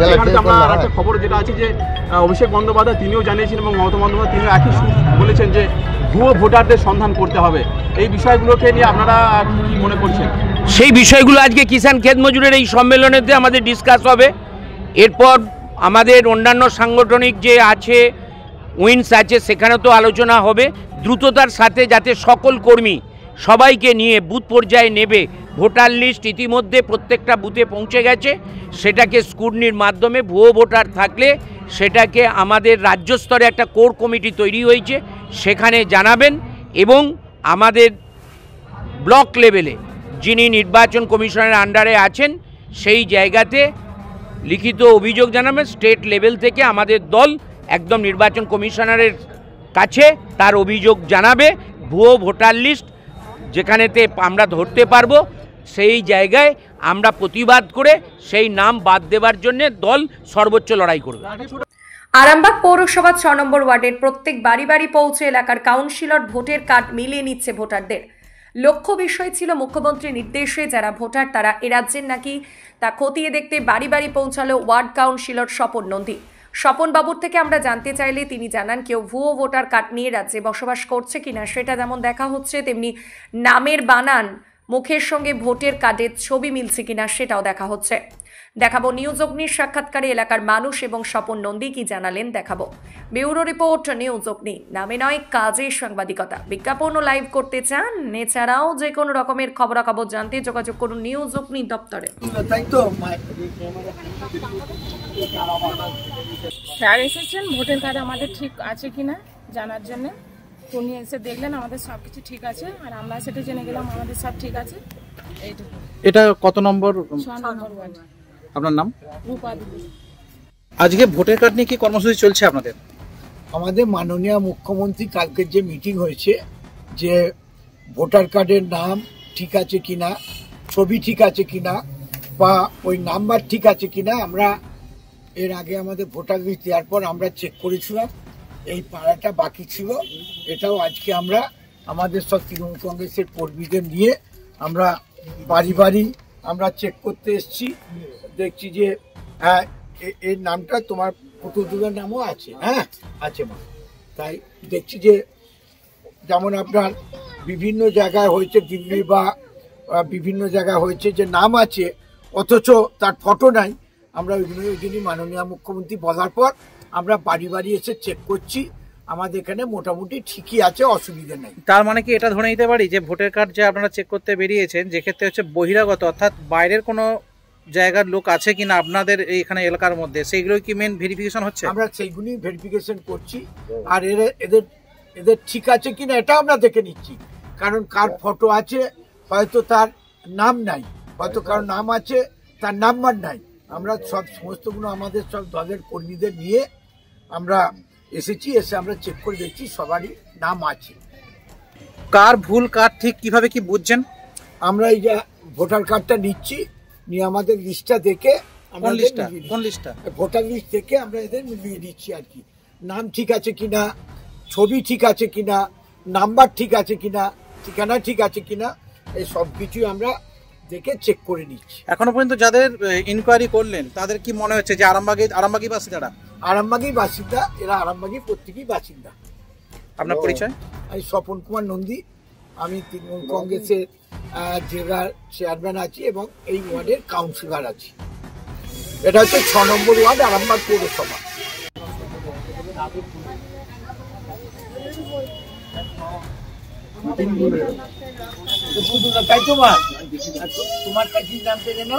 সেখানে আমরা একটা খবর যেটা আছে যে অভিষেক বন্দ্যোপাধ্যায় তিনিও জানিয়েছেন এবং মমতা বন্দ্যোপাধ্যায় তিনিও একই বলেছেন যে ভুয়ো ভোটারদের সন্ধান করতে হবে। এই বিষয়গুলোকে নিয়ে আপনারা কি মনে করছেন? সেই বিষয়গুলো আজকে কিষাণ ক্ষেত মজুরের এই সম্মেলনেতে আমাদের ডিসকাস হবে। এরপর আমাদের অন্যান্য সাংগঠনিক যে আছে উইন্স আছে সেখানে তো আলোচনা হবে দ্রুততার সাথে, যাতে সকল কর্মী সবাইকে নিয়ে বুথ পর্যায়ে নেবে। ভোটার লিস্ট ইতিমধ্যে প্রত্যেকটা বুথে পৌঁছে গেছে, সেটাকে স্ক্রুটনির মাধ্যমে ভুয়ো ভোটার থাকলে সেটাকে আমাদের রাজ্য স্তরে একটা কোর কমিটি তৈরি হয়েছে, সেখানে জানাবেন এবং আমাদের ব্লক লেভেলে যিনি নির্বাচন কমিশনের আন্ডারে আছেন সেই জায়গাতে লিখিত অভিযোগ জানাবেন। স্টেট লেভেল থেকে আমাদের দল একদম নির্বাচন কমিশনারের কাছে তার অভিযোগ জানাবে। ভুয়ো ভোটার লিস্ট যেখানেতে আমরা ধরতে পারবো সেই জায়গায় আমরা প্রতিবাদ করে সেই নাম বাদ দেওয়ার জন্য দল সর্বোচ্চ লড়াই করবে। আরামবাগ পৌরসভা 6 নম্বর ওয়ার্ডের প্রত্যেক বাড়ি বাড়ি পৌঁছে এলাকার কাউন্সিলর ভোটের কার্ড মিলিয়ে নিচ্ছে ভোটারদের। লক্ষ্য বিষয় ছিল মুখ্যমন্ত্রীর নির্দেশে যারা ভোটার তারা এ রাজ্যের নাকি তা খতিয়ে দেখতে বাড়ি বাড়ি পৌঁছালো ওয়ার্ড কাউন্সিলর স্বপন নন্দী। স্বপন বাবুর থেকে আমরা জানতে চাইলে তিনি জানান কেউ ভুয়ো ভোটার কার্ড নিয়ে রাজ্যে বসবাস করছে কিনা সেটা যেমন দেখা হচ্ছে, তেমনি নামের বানান মুখের সঙ্গে ভোটের কার্ডের ছবি মিলছে কিনা সেটাও দেখা হচ্ছে। দেখাবো নিউজ অগ্নির সাক্ষাৎকারে এলাকার মানুষ এবং স্বপন নন্দী কি জানালেন দেখাবো। ব্যুরো রিপোর্ট, নিউজ অগ্নি। নামে নয় কাজে সাংবাদিকতা। বিজ্ঞাপন ও লাইভ করতে চান, এছাড়াও যে কোনো রকমের খবরাখবর জানতে যোগাযোগ করুন নিউজ অগ্নি দপ্তরে। স্যার এসেছেন ভোটের কার্ড আমাদের ঠিক আছে কিনা জানার জন্য। উনি এসে দেখলেন আমাদের সব কিছু ঠিক আছে, আর আমরা সেটা জেনে গেলাম আমাদের সব ঠিক আছে। এইটুকু। এটা কত নম্বর? 6 নম্বর ওয়ার্ড। আপনার নাম? রূপা দেবী। আজকে ভোটার কার্ড নিয়ে কি কর্মসূচি চলছে আপনাদের? আমাদের মাননীয় মুখ্যমন্ত্রী কালকের যে মিটিং হয়েছে যে ভোটার কার্ডের নাম ঠিক আছে কিনা, ছবি ঠিক আছে কিনা বা ওই নাম্বার ঠিক আছে কিনা, আমরা এর আগে আমাদের ভোটার লিস্ট দেওয়ার পর আমরা চেক করেছিলাম। এই পাড়াটা বাকি ছিল, এটাও আজকে আমরা আমাদের সব তৃণমূল কংগ্রেসের কর্মীদের নিয়ে আমরা বাড়ি বাড়ি আমরা চেক করতে এসেছি। দেখছি যে হ্যাঁ এর নামটা তোমার পুতুলের নামও আছে, হ্যাঁ আছে মা। তাই দেখছি যে যেমন আপনার বিভিন্ন জায়গায় হয়েছে, দিল্লি বা বিভিন্ন জায়গায় হয়েছে যে নাম আছে অথচ তার ফটো নাই। আমরা ওই জন্যই মাননীয় মুখ্যমন্ত্রী বলার পর আমরা বাড়ি বাড়ি এসে চেক করছি। আমাদের এখানে মোটামুটি ঠিকই আছে, অসুবিধা নেই। তার মানে কি এটা ধরে নিতে পারি যে ভোটার কার্ড যে আপনারা চেক করতে বেরিয়েছেন, যে ক্ষেত্রে হচ্ছে বহিরাগত অর্থাৎ বাইরের কোনো জায়গার লোক আছে কিনা আপনাদের এইখানে এলাকার মধ্যে, সেইগুলো কি মেন ভেরিফিকেশন হচ্ছে? আমরা সেইগুলি ভেরিফিকেশন করছি, আর এদের ঠিক আছে কিনা এটা আমরা দেখে নিচ্ছি। কারণ কার ফটো আছে হয়তো তার নাম নাই, হয়তো কারোর নাম আছে তার নাম্বার নাই। আমরা সমস্তগুলো আমাদের সব দলের কর্মীদের নিয়ে আমরা এসেছি, এসে আমরা চেক করে দেখছি সবারই নাম আছে। কার ভুল কার ঠিক কিভাবে কি বুঝছেন? আমরা এই যে ভোটার কার্ডটা নিচ্ছি, নিয়ে আমাদের লিস্টটা দেখে কোন লিস্টটা? ভোটার লিস্ট থেকে আমরা এদের মিলিয়ে দিচ্ছি আর কি। নাম ঠিক আছে কিনা, ছবি ঠিক আছে কিনা, নাম্বার ঠিক আছে কিনা, ঠিকানা ঠিক আছে কিনা, এই সব কিছুই আমরা দেখে চেক করে নিচ্ছি। এখনো পর্যন্ত যাদের ইনকোয়ারি করলেন তাদের কি মনে হচ্ছে যে আরামবাগী বাসিন্দারা? আরামবাগী বাসিন্দা, এরা আরামবাগী প্রত্যেকেই বাসিন্দা। আপনার পরিচয়? আমি স্বপন কুমার নন্দী, আমি তৃণমূল কংগ্রেসের জেলার চেয়ারম্যান আছি এবং এই ওয়ার্ডের কাউন্সিলর আছি। এটা হচ্ছে 6 নম্বর ওয়ার্ড, আরামবাগ পৌরসভা। তাই তোমার কাছে জানতে গেল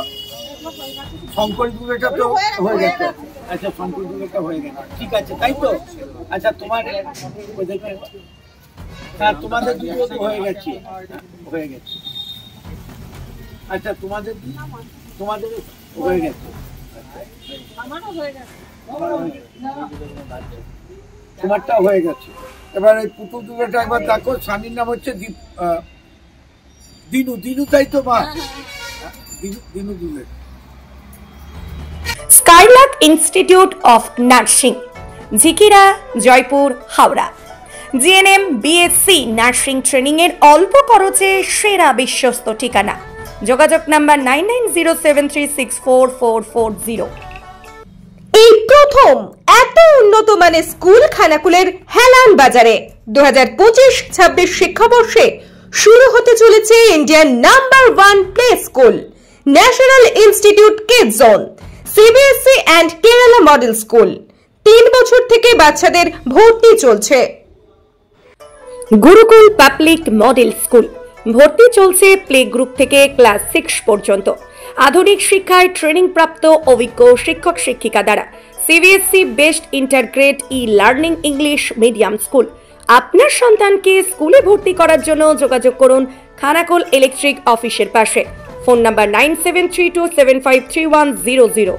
শঙ্কর দুর্গটা তো হয়ে গেছে। আচ্ছা শঙ্কর দুর্গটা হয়ে গেছে, ঠিক আছে তাই তো। আচ্ছা তোমার তোমাদের দুটো তো হয়ে গেছে। আচ্ছা তোমাদের হয়ে গেছে, তোমারটাও হয়ে গেছে। এবার এই পুতুল দুটোটা একবার দেখো, স্বামীর নাম হচ্ছে দিনু তাই তো মা? দিনু দুলে। Skylark institute of nursing, Jhikira, Jaipur, Howrah. GNM, BSc nursing training এর অল্প খরচে সেরা বিশ্বস্ত ঠিকানা। যোগাযোগ নাম্বার 9907364440। এই প্রথম এত উন্নত মানের স্কুল খানাকুলের হেলান বাজারে 2025-26 শিক্ষাবর্ষে শুরু হতে চলেছে ইন্ডিয়ার number 1 play school, national institute kids zone, CBSE and Kerala model school. 3 বছর থেকে বাচ্চাদের ভর্তি চলছে। গুরুকুল পাবলিক মডেল স্কুল, ভর্তি চলছে প্লে গ্রুপ থেকে ক্লাস 6 পর্যন্ত। আধুনিক শিক্ষায় ট্রেনিং প্রাপ্ত অভিজ্ঞ শিক্ষক শিক্ষিকা দ্বারা CBSE best ইন্টারগ্রেড learning English medium school. আপনার সন্তানকে স্কুলে ভর্তি করার জন্য যোগাযোগ করুন খানাকুল ইলেকট্রিক অফিসের পাশে। Phone number 9732753100।